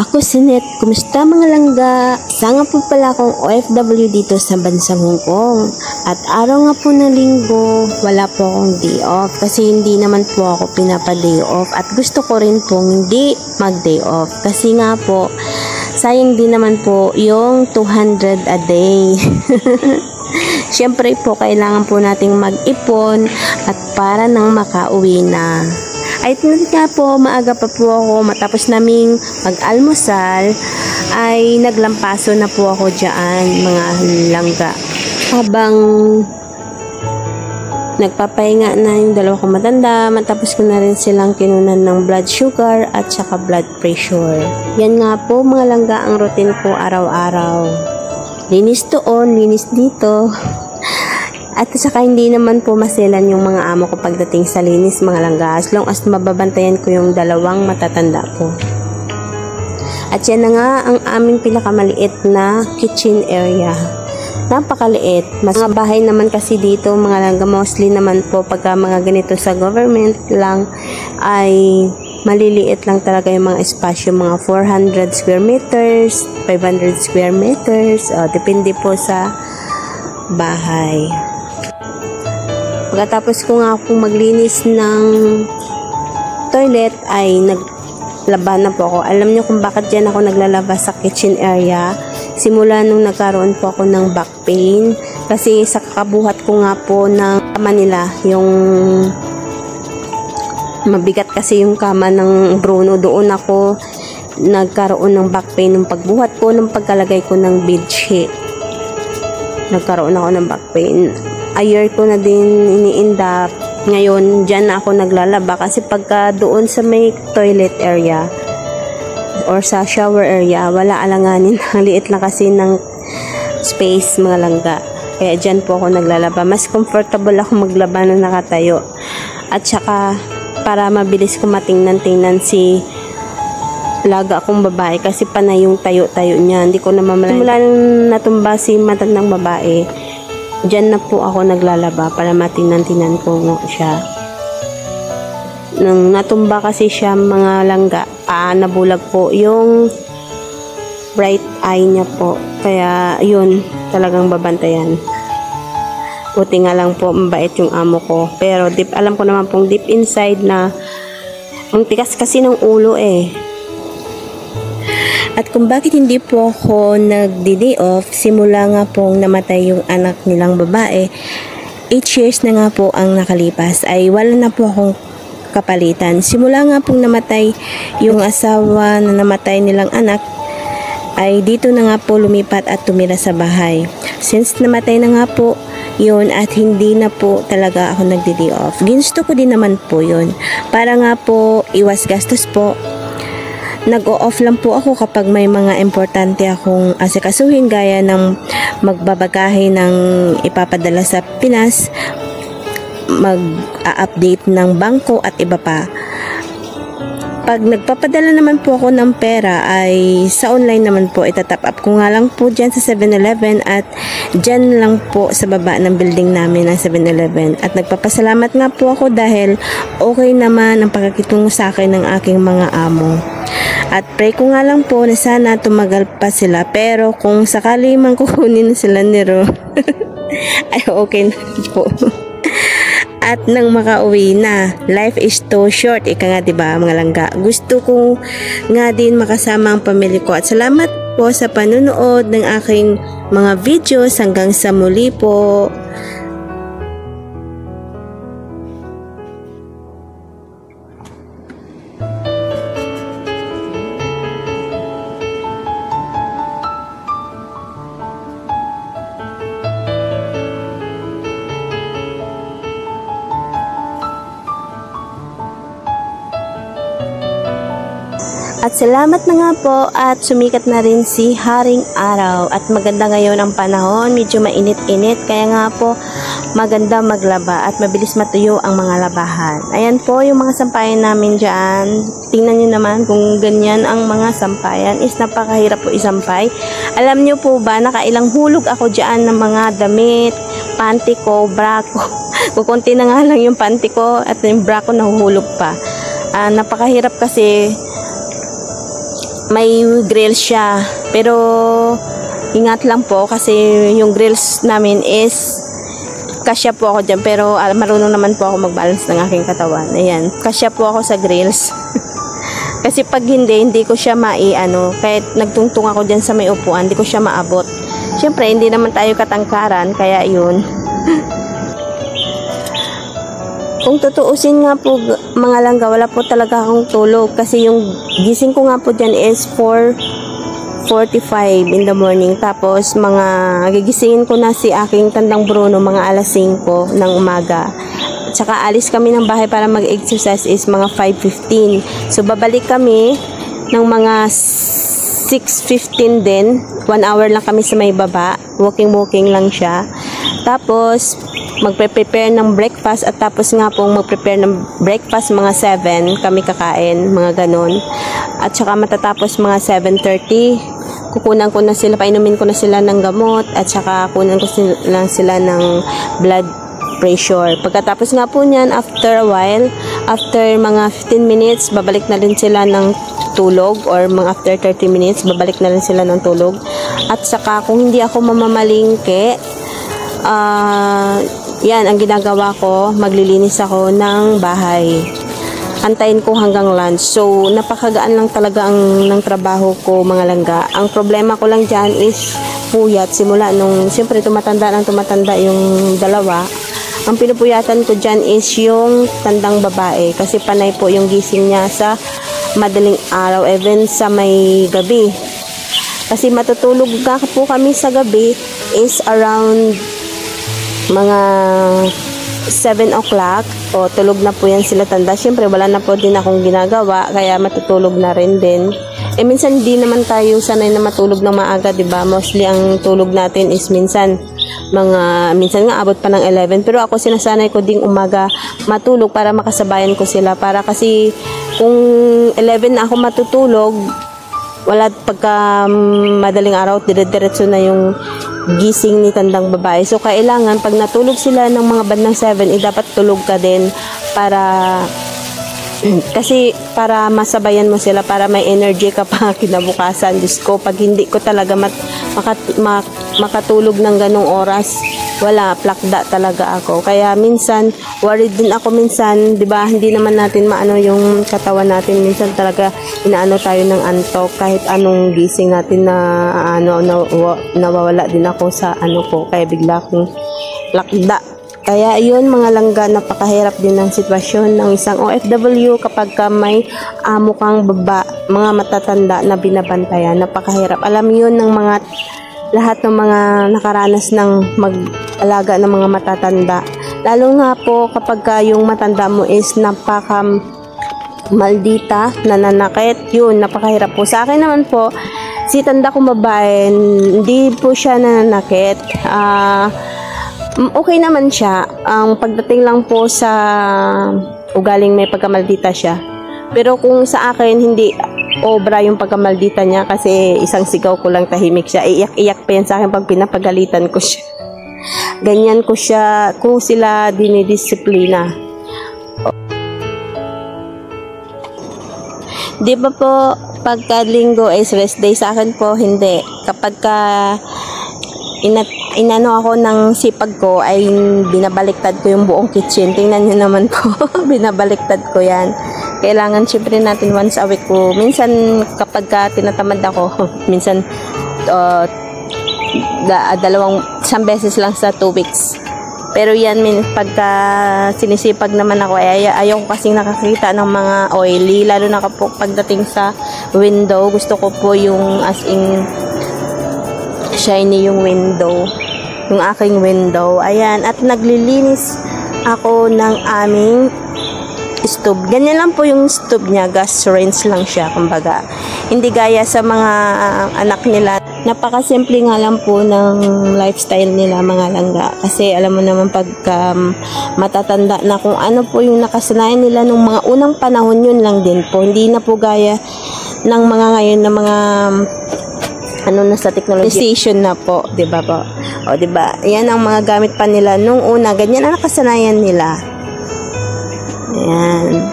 Ako si Net. Kumusta mga langga? Isa nga po pala akong OFW dito sa bansang Hong Kong. At araw nga po ng linggo, wala po akong day off. Kasi hindi naman po ako pinapa-day off. At gusto ko rin pong hindi mag-day off. Kasi nga po, sayang din naman po yung 200 a day. Siyempre po, kailangan po nating mag-ipon at para nang makauwi na. Ay nga po, maaga pa po ako matapos naming mag-almusal ay naglampaso na po ako dyan mga langga. Habang nagpapahinga na yung dalawa kong matanda, matapos ko na rin silang kinunan ng blood sugar at saka blood pressure. Yan nga po mga langga ang routine ko araw-araw. Linis doon, linis dito. At saka hindi naman po maselan yung mga amo ko pagdating sa linis mga langga, as long as mababantayan ko yung dalawang matatanda ko. At yan na nga ang aming pinakamaliit na kitchen area. Napakaliit. Mas mga bahay naman kasi dito mga langga, mostly naman po pagka mga ganito sa government lang ay maliliit lang talaga yung mga espasyo, mga 400 square meters, 500 square meters, depende po sa bahay. Pagkatapos ko nga akong maglinis ng toilet ay naglaba na po ako. Alam niyo kung bakit dyan ako naglalaba sa kitchen area? Simula nung nagkaroon po ako ng back pain. Kasi sa kakabuhat ko nga po ng kama nila, yung mabigat kasi yung kama ng Bruno, doon ako nagkaroon ng back pain ng pagbuhat ko, ng pagkalagay ko ng bedsheet. Nagkaroon ako ng back pain. A year ko na din iniindap. Ngayon, dyan na ako naglalaba kasi pagka doon sa may toilet area or sa shower area, wala alanganin. Liit lang kasi ng space mga langga. Kaya dyan po ako naglalaba. Mas comfortable ako maglaba na nakatayo. At saka, para mabilis ko matingnan-tingnan si laga akong babae kasi panay yung tayo-tayo niya. Hindi ko na mamalayan. Simula nung natumba si matandang babae, dyan na po ako naglalaba para matingnan-tingnan ko siya. Nung natumba kasi siya mga langga, nabulag po yung right eye niya po. Kaya yun, talagang babantayan. Buti nga lang po, mabait yung amo ko. Pero alam ko naman pong deep inside na ang tikas kasi ng ulo eh. At kung bakit hindi po ako nagdi-day off, simula nga pong namatay yung anak nilang babae, 8 years na nga po ang nakalipas, ay wala na po akong kapalitan. Simula nga pong namatay yung asawa na namatay nilang anak, ay dito na nga po lumipat at tumira sa bahay. Since namatay na nga po yun at hindi na po talaga ako nagdi-day off, ginusto ko din naman po yun. Para nga po iwas gastos po, nag-o-off lang po ako kapag may mga importante akong asikasuhin gaya ng magbabagahe ng ipapadala sa Pinas, mag-update ng bangko at iba pa. Pag nagpapadala naman po ako ng pera ay sa online naman po, itatap up ko nga lang po dyan sa 7-Eleven at dyan lang po sa baba ng building namin ng 7-Eleven. At nagpapasalamat nga po ako dahil okay naman ang pagkakitungo sa akin ng aking mga amo. At pray ko nga lang po na sana tumagal pa sila. Pero kung sakali man kukunin sila ni Ro, ay okay na po. At nang makauwi na, life is too short. Ika nga diba mga langga? Gusto ko nga din makasama ang pamilya ko. At salamat po sa panunood ng aking mga videos. Hanggang sa muli po. At salamat na nga po at sumikat na rin si Haring Araw. At maganda ngayon ang panahon, medyo mainit-init. Kaya nga po maganda maglaba at mabilis matuyo ang mga labahan. Ayan po yung mga sampayan namin dyan. Tingnan nyo naman kung ganyan ang mga sampayan. Is napakahirap po isampay. Alam nyo po ba, nakailang hulog ako dyan ng mga damit, panty ko, bra ko. Kukunti na nga lang yung panty ko at yung bra ko nahuhulog pa. Napakahirap kasi may grills siya. Pero ingat lang po kasi yung grills namin is kasya po ako dyan. Pero marunong naman po ako mag-balance ng aking katawan. Ayan, kasya po ako sa grills. Kasi pag hindi ko siya kahit nagtungtong ako dyan sa may upuan, hindi ko siya maabot. Siyempre, hindi naman tayo katangkaran, kaya yun. Kung tutuusin nga po mga langga, wala po talaga akong tulog kasi yung gising ko nga po dyan is 4:45 in the morning. Tapos gigisingin ko na si aking tandang Bruno mga alas 5 ng umaga. Tsaka alis kami ng bahay para mag-exercise is mga 5:15. So babalik kami ng mga 6:15 din. 1 hour lang kami sa may baba. Walking lang siya. Tapos magpe-prepare ng breakfast at tapos nga pong mag-prepare ng breakfast mga 7 kami kakain, mga ganon. At saka matatapos mga 7:30, kukunan ko na sila, painumin ko na sila ng gamot at saka kunan ko sila ng blood pressure. Pagkatapos nga po niyan, after a while, after mga 15 minutes, babalik na rin sila ng tulog or mga after 30 minutes, babalik na rin sila ng tulog. At saka kung hindi ako mamamalingke, yan ang ginagawa ko, maglilinis ako ng bahay. Antayin ko hanggang lunch. So, napakagaan lang talaga ng trabaho ko, mga langga. Ang problema ko lang dyan is puyat. Simula nung, siyempre tumatanda yung dalawa. Ang pinupuyatan ko dyan is yung tandang babae. Kasi panay po yung gising niya sa madaling araw, even sa may gabi. Kasi matutulog ka po kami sa gabi is around mga 7 o'clock o tulog na po yan sila tanda. Siyempre wala na po din akong ginagawa kaya matutulog na rin din. Minsan di naman tayo sanay na matulog ng maaga, diba? Mostly ang tulog natin is minsan nga abot pa ng 11. Pero ako sinasanay ko ding umaga matulog para makasabayan ko sila. Para kasi kung 11 na ako matutulog, wala pagka madaling araw, dire-diretso na yung gising ni tandang babae. So, kailangan pag natulog sila ng mga bandang 7, dapat tulog ka din para kasi para masabayan mo sila, para may energy ka pa kinabukasan. Diyos ko, pag hindi ko talaga makatulog ng ganong oras, wala, plakda talaga ako. Kaya minsan, worried din ako minsan, di ba, hindi naman natin maano yung katawan natin. Minsan talaga, inaano tayo ng antok, kahit anong gising natin na nawawala din ako sa ko. Kaya bigla akong plakda. Kaya yun, mga langga, napakahirap din ng sitwasyon ng isang OFW kapag may amo kang mga matatanda na binabantayan. Napakahirap. Alam yun ng lahat ng mga nakaranas ng mag-alaga ng mga matatanda. Lalo nga po kapag yung matanda mo is maldita, nananakit, yun, napakahirap po. Sa akin naman po, si tanda kong babae, hindi po siya nananakit. Okay naman siya. Ang pagdating lang po sa ugaling may pagkamaldita siya. Pero kung sa akin, hindi obra yung pagkamaldita niya kasi isang sigaw ko lang tahimik siya. Iyak-iyak pa yan sa akin pag pinapagalitan ko siya. Ganyan ko siya, kung sila dinidisiplina. Di ba po, pagka linggo is rest day, sa akin po, hindi. Kapag inano ako ng sipag ko, ay binabaliktad ko yung buong kitchen. Tingnan nyo naman po, binabaliktad ko yan. Kailangan syempre natin once a week ko. Minsan kapag tinatamad ako, minsan isang beses lang sa 2 weeks. Pero yan, pagka sinisipag naman ako, ayaw ko kasing nakakita ng mga oily, lalo na po pagdating sa window. Gusto ko po yung as in shiny yung window, yung aking window. Ayan, at naglilinis ako ng aming stove. Ganyan lang po yung stove niya, gas range lang siya, kumbaga. Hindi gaya sa mga anak nila. Napakasimple nga lang po ng lifestyle nila, mga langga. Kasi alam mo naman pagka matatanda na, kung ano po yung nakasanayan nila nung mga unang panahon, yun lang din po. Hindi na po gaya ng mga ngayon na mga na sa technology station na po, 'di ba po? O 'di ba? Yan ang mga gamit pa nila nung una, ganyan ang nakasanayan nila. Ayan.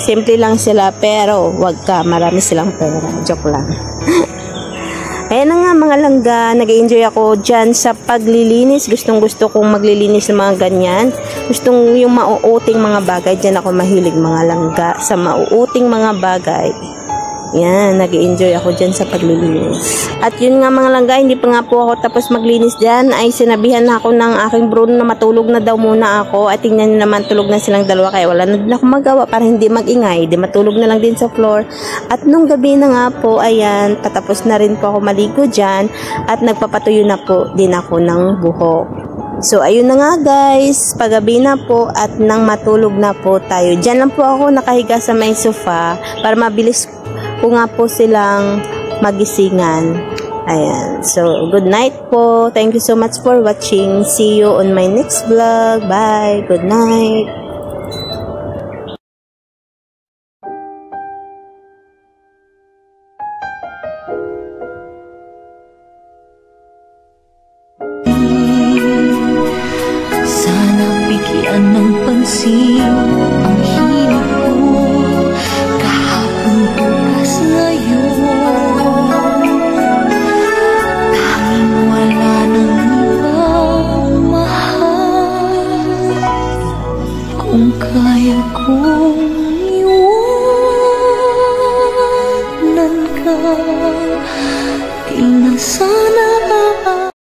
Simple lang sila, pero wag ka, marami silang pera. Joke lang. Ayan na nga mga langga, nag-enjoy ako dyan sa paglilinis. Gustong gusto kong maglilinis ng mga ganyan. Gustong yung mauuting mga bagay. Dyan ako mahilig mga langga sa mauuting mga bagay. Yan, nag-enjoy ako dyan sa paglilinis. At yun nga mga langga, hindi pa nga po ako tapos maglinis dyan, ay sinabihan na ako ng aking Bruno na matulog na daw muna ako. At tingnan nyo naman, tulog na silang dalawa, kaya wala na din ako magawa para hindi magingay. Di matulog na lang din sa floor. At nung gabi na nga po, ayan, patapos na rin po ako maligo dyan. At nagpapatuyo na po din ako ng buhok. So, ayun na nga guys, paggabi na po at nang matulog na po tayo. Diyan lang po ako nakahiga sa may sofa para mabilis po nga po silang magisingan. Ayan. So, good night po. Thank you so much for watching. See you on my next vlog. Bye. Good night. Sana bigyan ng pansin ang hirap ko kahapon, bukas, ngayon. Tanging wala nang ibang mahal. Kung kaya kong iwanan ka, di na sana